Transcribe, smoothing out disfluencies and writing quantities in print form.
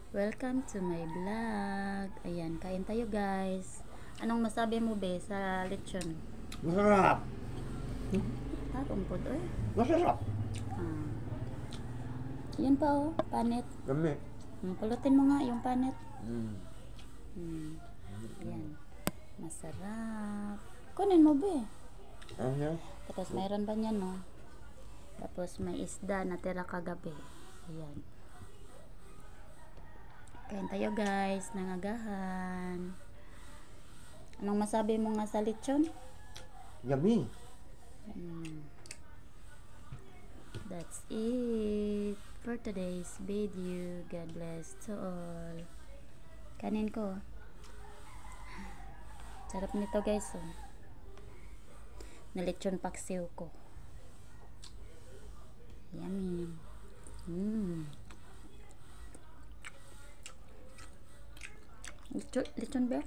Welcome to my vlog. Ayan, kain tayo guys. Anong masabi mo be sa lechon? Masarap. Tarong po doy. Masarap. Ah. Yan pa oh, panet. Dami. Pulutin mo nga yung panet. Mm. Yan. Masarap. Kunin mo be. Ano? Tapos mayroon ba niyan no? Tapos may isda na tira kagabi. Ayan. Kain tayo guys, nangagahan. Anong masabi mo nga sa lechon? Yummy. That's it for today's video. God bless to all. Kanin ko. Sarap nito guys oh. Na lechon paksiw ko. Yummy. Lechon ba?